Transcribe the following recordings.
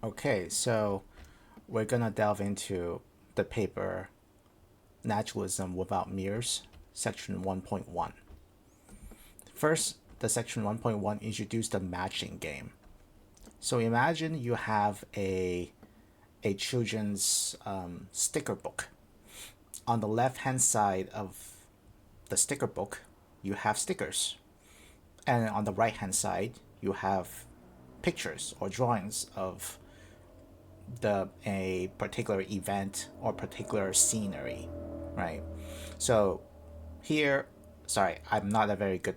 Okay, so we're gonna delve into the paper Naturalism Without Mirrors, section 1.1. First, the section 1.1 introduced the matching game. So imagine you have a children's sticker book. On the left hand side of the sticker book, you have stickers, and on the right hand side, you have pictures or drawings of the a particular event or particular scenery, right? So here, sorry, I'm not a very good,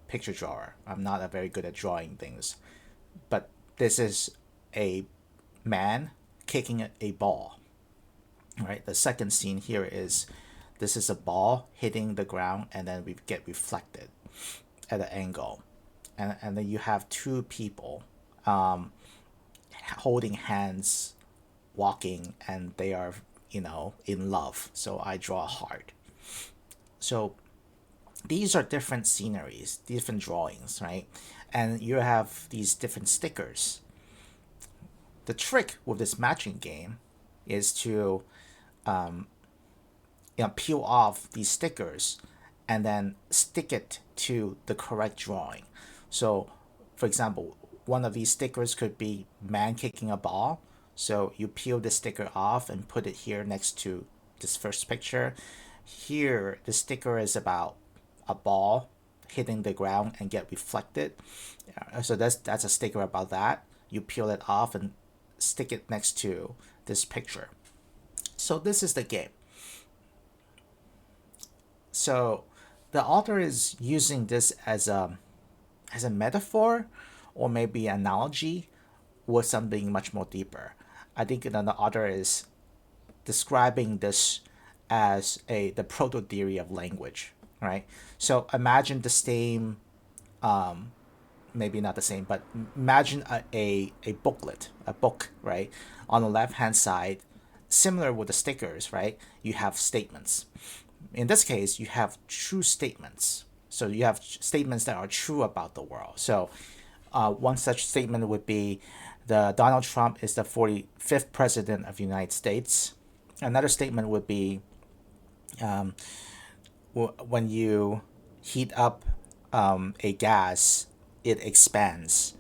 picture drawer. I'm not a very good at drawing things, but this is a man kicking a ball, right? The second scene here is this is a ball hitting the ground and then we get reflected at an angle, and then you have two people holding hands walking and they are in love, so I draw a heart. So these are different sceneries, different drawings, right? And you have these different stickers. The trick with this matching game is to peel off these stickers and then stick it to the correct drawing. So for example, one of these stickers could be man kicking a ball. So you peel the sticker off and put it here next to this first picture. Here, the sticker is about a ball hitting the ground and get reflected. So that's a sticker about that. You peel it off and stick it next to this picture. So this is the game. So the author is using this as a metaphor or maybe analogy with something much more deeper. I think that the author is describing this as the proto theory of language, right? So imagine the same, maybe not the same, but imagine a booklet, a book, right? On the left hand side, similar with the stickers, right? You have statements. In this case, you have true statements. So you have statements that are true about the world. So one such statement would be the Donald Trump is the 45th president of the United States. Another statement would be when you heat up a gas, it expands,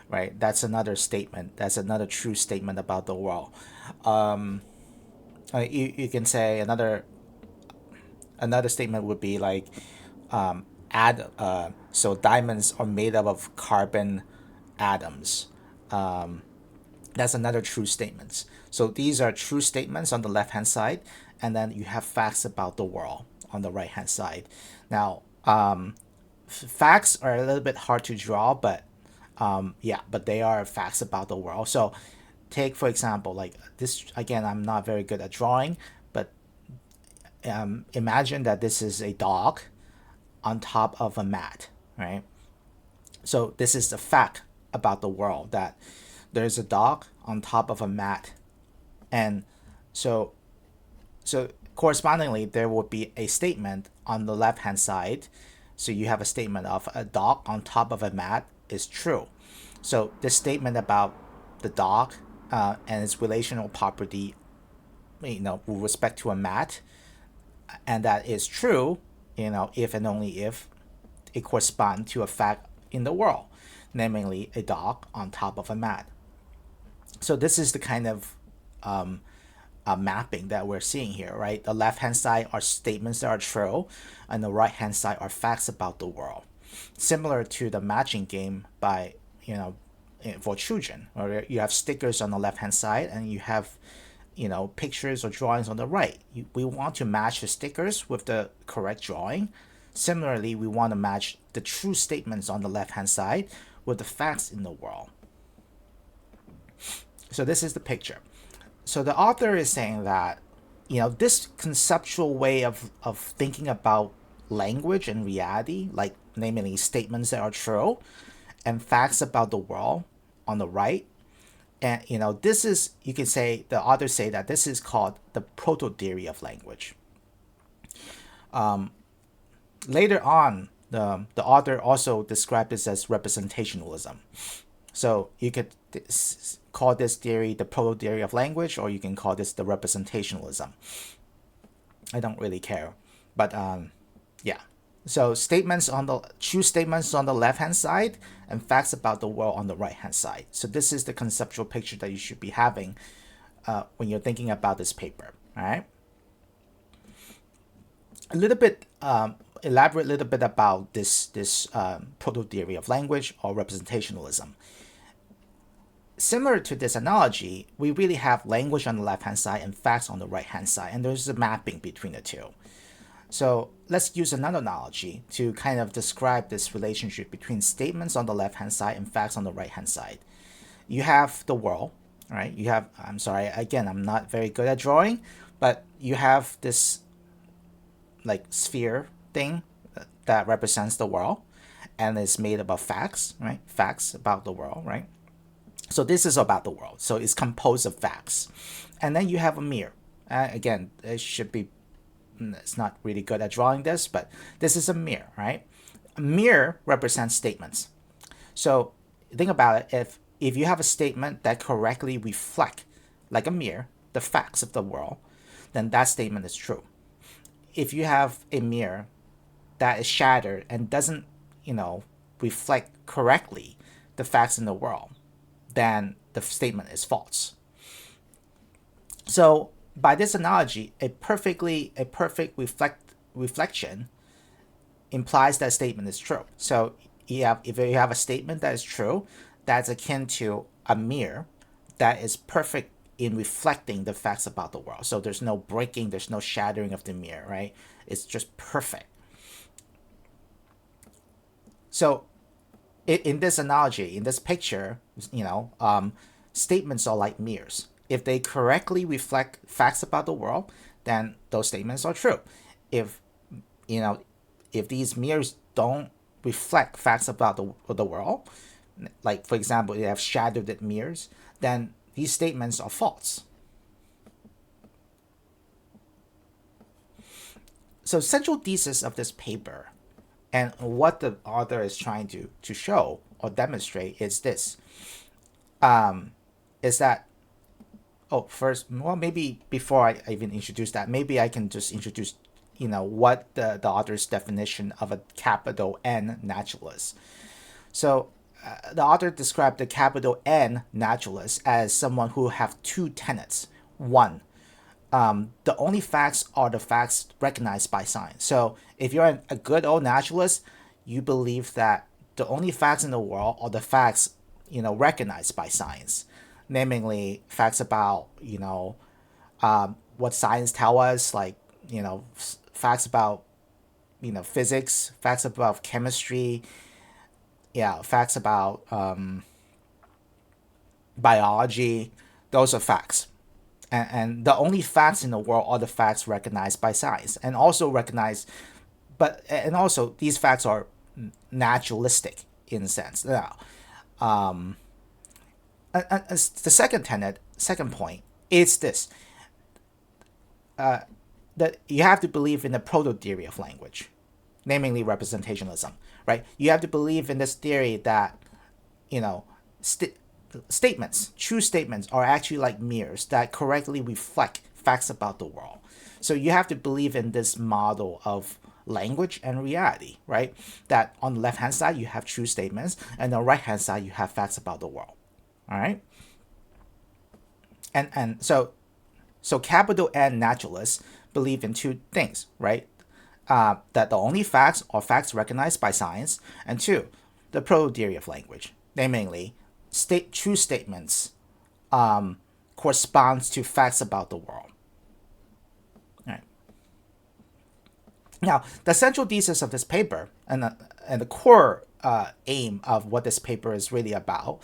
right? That's another statement. That's another true statement about the world. You can say another statement would be like so diamonds are made up of carbon atoms. That's another true statement. So these are true statements on the left hand side, and then you have facts about the world on the right hand side. Now, facts are a little bit hard to draw, but yeah, but they are facts about the world. So take for example, like this again, I'm not very good at drawing, but imagine that this is a dog on top of a mat, right? So this is the fact about the world that there's a dog on top of a mat, and so so correspondingly there would be a statement on the left hand side. So you have a statement of a dog on top of a mat is true. So this statement about the dog and its relational property, with respect to a mat, and that is true, if and only if it corresponds to a fact in the world, namely a dog on top of a mat. So this is the kind of mapping that we're seeing here, right? The left hand side are statements that are true, and the right hand side are facts about the world. Similar to the matching game by, for children, where you have stickers on the left hand side and you have pictures or drawings on the right. We want to match the stickers with the correct drawing. Similarly, we want to match the true statements on the left hand side with the facts in the world. So this is the picture. So the author is saying that this conceptual way of thinking about language and reality, like namely statements that are true and facts about the world on the right, and this is, you can say, the authors say that this is called the proto theory of language. Later on, the author also described this as representationalism. So you could call this theory the proto-theory of language, or you can call this the representationalism. I don't really care, but yeah. So true statements on the left-hand side and facts about the world on the right-hand side. So this is the conceptual picture that you should be having when you're thinking about this paper. All right. A little bit elaborate a little bit about this proto-theory of language or representationalism. Similar to this analogy, we really have language on the left-hand side and facts on the right-hand side, and there's a mapping between the two. So let's use another analogy to kind of describe this relationship between statements on the left-hand side and facts on the right-hand side. You have the world, right? I'm sorry, again, I'm not very good at drawing, but you have this like sphere thing that represents the world, and it's made up of facts, right? Facts about the world, right? So this is about the world. So it's composed of facts. And then you have a mirror. Again, it's not really good at drawing this, but this is a mirror, right? A mirror represents statements. So think about it. If you have a statement that correctly reflects, like a mirror, the facts of the world, then that statement is true. If you have a mirror that is shattered and doesn't, reflect correctly the facts in the world, then the statement is false. So by this analogy, a perfect reflection implies that statement is true. So if you have a statement that is true, that's akin to a mirror that is perfect in reflecting the facts about the world. So there's no breaking, there's no shattering of the mirror, right? It's just perfect. So in this analogy, in this picture, statements are like mirrors. If they correctly reflect facts about the world, then those statements are true. If these mirrors don't reflect facts about the world, like for example, they have shattered mirrors, then these statements are false. So central thesis of this paper and what the author is trying to show or demonstrate is this. Is that, first, well, maybe before I even introduce that, maybe I can just introduce, what the author's definition of a capital N naturalist. So the author described the capital N naturalist as someone who have two tenets. One, the only facts are the facts recognized by science. So if you're a good old naturalist, you believe that the only facts in the world are the facts, recognized by science, namely facts about, what science tell us, like, facts about, physics, facts about chemistry, facts about biology. Those are facts. And the only facts in the world are the facts recognized by science, and also these facts are naturalistic in a sense. Now, the second point is this: that you have to believe in the proto-theory of language, namely representationalism, right? You have to believe in this theory that, true statements are actually like mirrors that correctly reflect facts about the world. So you have to believe in this model of language and reality, right? That on the left-hand side, you have true statements, and on the right-hand side, you have facts about the world, all right? And so capital N naturalists believe in two things, right? That the only facts are facts recognized by science, and two, the proto-theory of language, namely, true statements corresponds to facts about the world. All right. Now, the central thesis of this paper and the core aim of what this paper is really about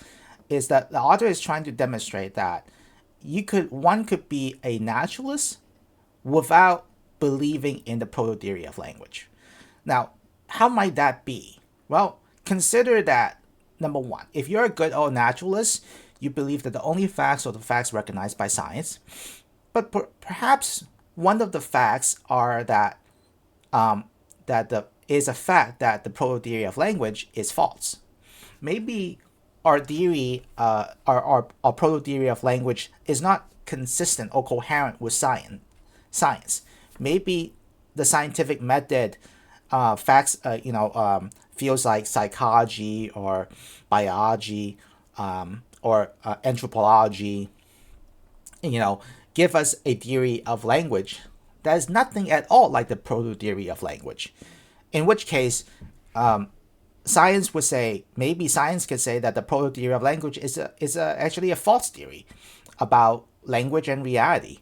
is that the author is trying to demonstrate that one could be a naturalist without believing in the proto-theory of language. Now, how might that be? Well, consider that, number one, if you're a good old naturalist, you believe that the only facts are the facts recognized by science. But perhaps one of the facts are that is a fact that the proto-theory of language is false. Maybe our theory, our proto theory of language is not consistent or coherent with science. Maybe the scientific method, facts, feels like psychology or biology, or anthropology, give us a theory of language that is nothing at all like the proto theory of language. In which case, science would say, maybe science could say that the proto theory of language is actually a false theory about language and reality.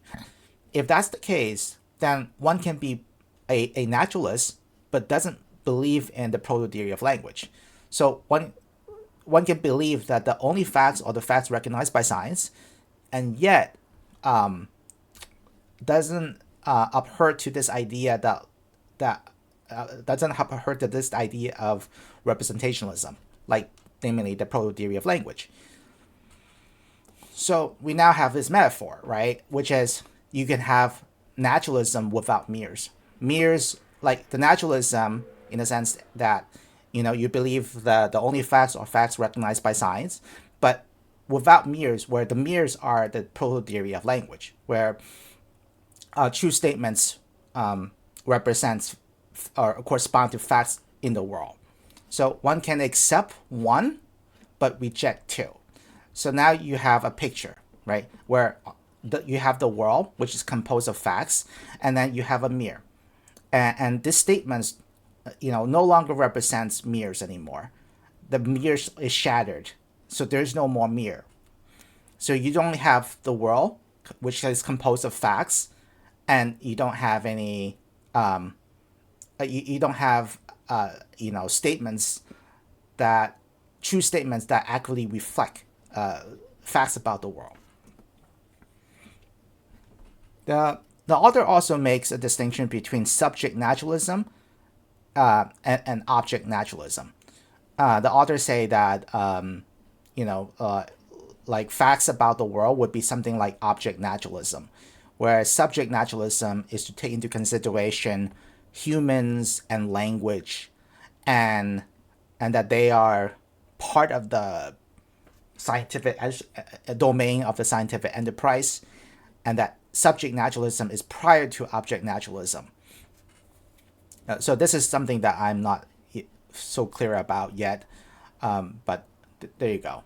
If that's the case, then one can be a naturalist but doesn't believe in the proto theory of language. So one can believe that the only facts are the facts recognized by science, and yet doesn't adhere to this idea that doesn't adhere to this idea of representationalism, like namely the proto theory of language. So we now have this metaphor, right? Which is you can have naturalism without mirrors. Mirrors, like the naturalism, in the sense that you believe that the only facts are facts recognized by science, but without mirrors, where the mirrors are the proto theory of language, where true statements represents or correspond to facts in the world. So one can accept one, but reject two. So now you have a picture, right, where you have the world, which is composed of facts, and then you have a mirror, and this statements, no longer represents mirrors anymore. The mirror is shattered, so there's no more mirror. So you don't have the world, which is composed of facts, and you don't have any you don't have statements that true statements that accurately reflect facts about the world. The author also makes a distinction between subject naturalism and object naturalism. The author say that like facts about the world would be something like object naturalism, whereas subject naturalism is to take into consideration humans and language, and that they are part of the scientific domain of the scientific enterprise, and that subject naturalism is prior to object naturalism. So this is something that I'm not so clear about yet, but there you go.